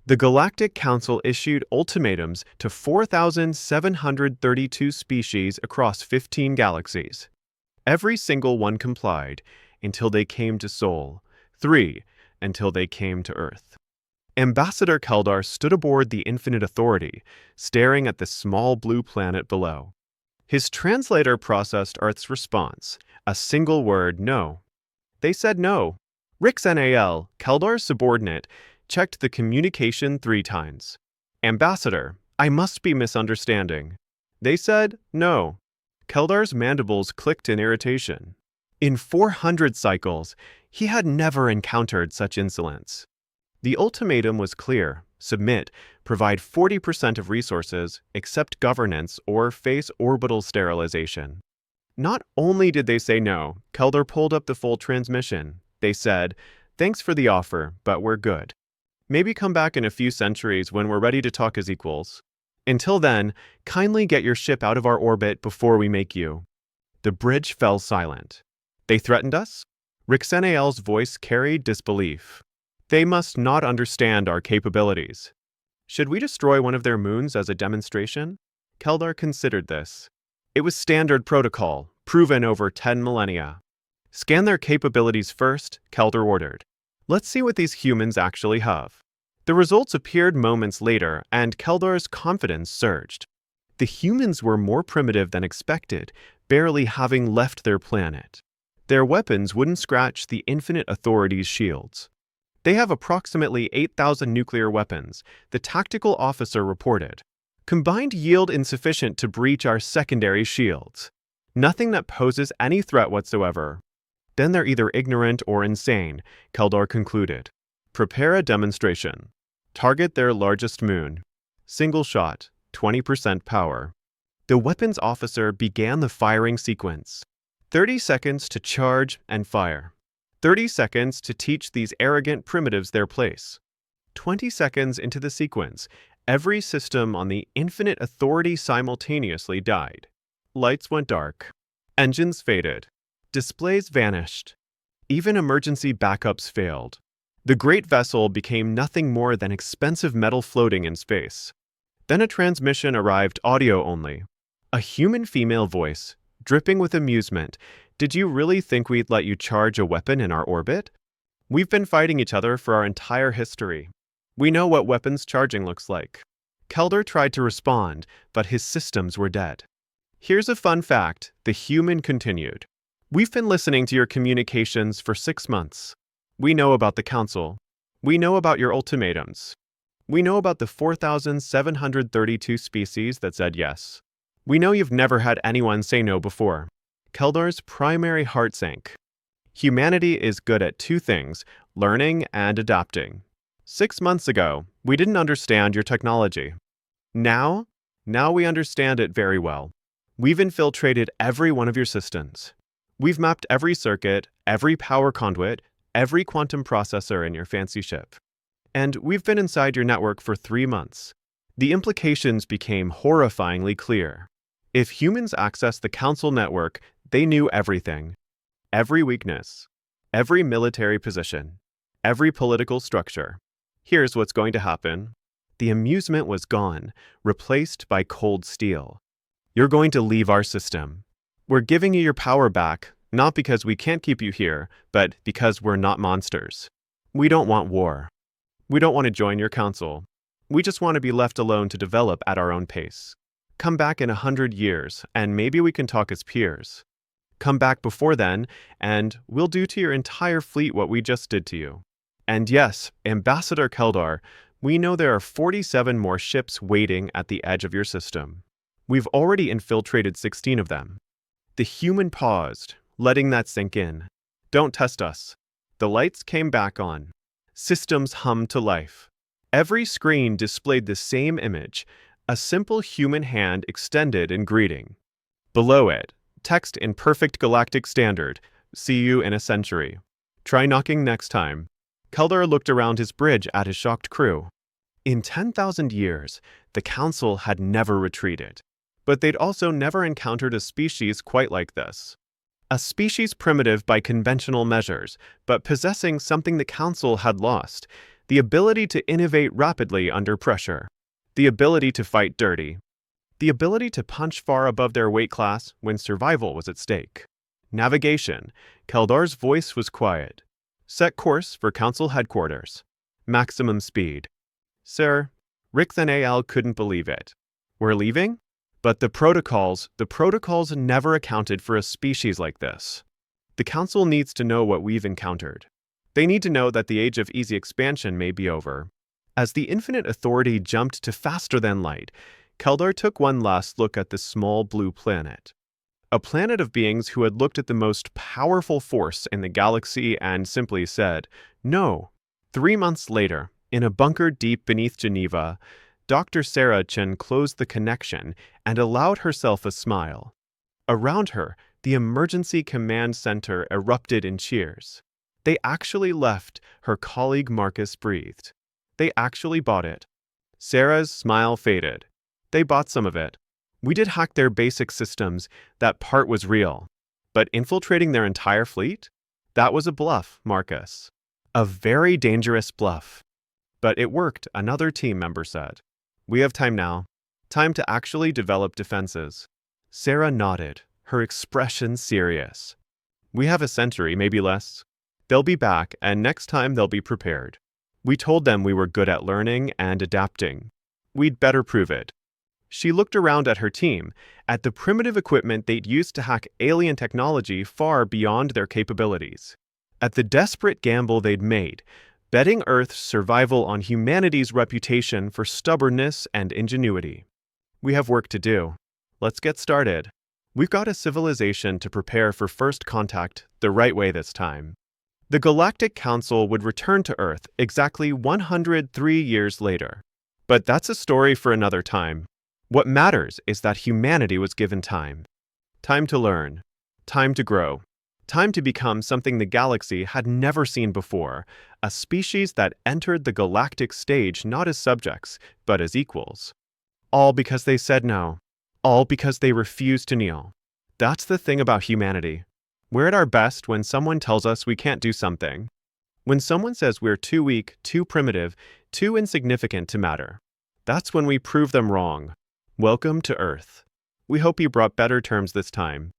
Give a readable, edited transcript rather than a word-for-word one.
The Galactic Council issued ultimatums to 4,732 species across 15 galaxies. Every single one complied until they came to Sol, 3 until they came to Earth. Ambassador Keldar stood aboard the Infinite Authority, staring at the small blue planet below. His translator processed Earth's response, a single word, no. They said no. Rix Nal, Keldar's subordinate, checked the communication 3 times. Ambassador, I must be misunderstanding. They said no. Keldar's mandibles clicked in irritation. In 400 cycles, he had never encountered such insolence. The ultimatum was clear: submit, provide 40% of resources, accept governance, or face orbital sterilization. Not only did they say no, Keldar pulled up the full transmission. They said, thanks for the offer, but we're good. Maybe come back in a few centuries when we're ready to talk as equals. Until then, kindly get your ship out of our orbit before we make you. The bridge fell silent. They threatened us? Rixenaal's voice carried disbelief. They must not understand our capabilities. Should we destroy one of their moons as a demonstration? Keldar considered this. It was standard protocol, proven over 10 millennia. Scan their capabilities first, Keldar ordered. Let's see what these humans actually have. The results appeared moments later, and Keldar's confidence surged. The humans were more primitive than expected, barely having left their planet. Their weapons wouldn't scratch the Infinite Authority's shields. They have approximately 8,000 nuclear weapons, the tactical officer reported. Combined yield insufficient to breach our secondary shields. Nothing that poses any threat whatsoever. Then they're either ignorant or insane, Keldar concluded. Prepare a demonstration. Target their largest moon. Single shot, 20% power. The weapons officer began the firing sequence. 30 seconds to charge and fire. 30 seconds to teach these arrogant primitives their place. 20 seconds into the sequence, every system on the Infinite Authority simultaneously died. Lights went dark. Engines faded. Displays vanished. Even emergency backups failed. The great vessel became nothing more than expensive metal floating in space. Then a transmission arrived audio only. A human female voice, dripping with amusement. Did you really think we'd let you charge a weapon in our orbit? We've been fighting each other for our entire history. We know what weapons charging looks like. Keldar tried to respond, but his systems were dead. Here's a fun fact, the human continued. We've been listening to your communications for 6 months. We know about the Council. We know about your ultimatums. We know about the 4,732 species that said yes. We know you've never had anyone say no before. Keldar's primary heart sank. Humanity is good at 2 things, learning and adapting. 6 months ago, we didn't understand your technology. Now we understand it very well. We've infiltrated every one of your systems. We've mapped every circuit, every power conduit, every quantum processor in your fancy ship. And we've been inside your network for 3 months. The implications became horrifyingly clear. If humans accessed the Council network, they knew everything. Every weakness, every military position, every political structure. Here's what's going to happen. The amusement was gone, replaced by cold steel. You're going to leave our system. We're giving you your power back, not because we can't keep you here, but because we're not monsters. We don't want war. We don't want to join your council. We just want to be left alone to develop at our own pace. Come back in 100 years, and maybe we can talk as peers. Come back before then, and we'll do to your entire fleet what we just did to you. And yes, Ambassador Keldar, we know there are 47 more ships waiting at the edge of your system. We've already infiltrated 16 of them. The human paused, letting that sink in. Don't test us. The lights came back on. Systems hummed to life. Every screen displayed the same image, a simple human hand extended in greeting. Below it, text in perfect galactic standard, "See you in a century. Try knocking next time." Keldar looked around his bridge at his shocked crew. In 10,000 years, the Council had never retreated. But they'd also never encountered a species quite like this. A species primitive by conventional measures, but possessing something the Council had lost, the ability to innovate rapidly under pressure, the ability to fight dirty, the ability to punch far above their weight class when survival was at stake. Navigation. Keldar's voice was quiet. Set course for Council headquarters. Maximum speed. Sir, Rick and Al couldn't believe it. We're leaving? But the protocols never accounted for a species like this. The Council needs to know what we've encountered. They need to know that the age of easy expansion may be over. As the Infinite Authority jumped to faster than light, Keldar took one last look at the small blue planet. A planet of beings who had looked at the most powerful force in the galaxy and simply said, no. 3 months later, in a bunker deep beneath Geneva, Dr. Sarah Chen closed the connection and allowed herself a smile. Around her, the emergency command center erupted in cheers. They actually left, her colleague Marcus breathed. They actually bought it. Sarah's smile faded. They bought some of it. We did hack their basic systems, that part was real. But infiltrating their entire fleet? That was a bluff, Marcus. A very dangerous bluff. But it worked, another team member said. We have time now. Time to actually develop defenses. Sarah nodded, her expression serious. We have a century, maybe less. They'll be back, and next time they'll be prepared. We told them we were good at learning and adapting. We'd better prove it. She looked around at her team, at the primitive equipment they'd used to hack alien technology far beyond their capabilities. At the desperate gamble they'd made, betting Earth's survival on humanity's reputation for stubbornness and ingenuity. We have work to do. Let's get started. We've got a civilization to prepare for first contact the right way this time. The Galactic Council would return to Earth exactly 103 years later. But that's a story for another time. What matters is that humanity was given time. Time to learn. Time to grow. Time to become something the galaxy had never seen before, a species that entered the galactic stage not as subjects, but as equals. All because they said no. All because they refused to kneel. That's the thing about humanity. We're at our best when someone tells us we can't do something. When someone says we're too weak, too primitive, too insignificant to matter. That's when we prove them wrong. Welcome to Earth. We hope you brought better terms this time.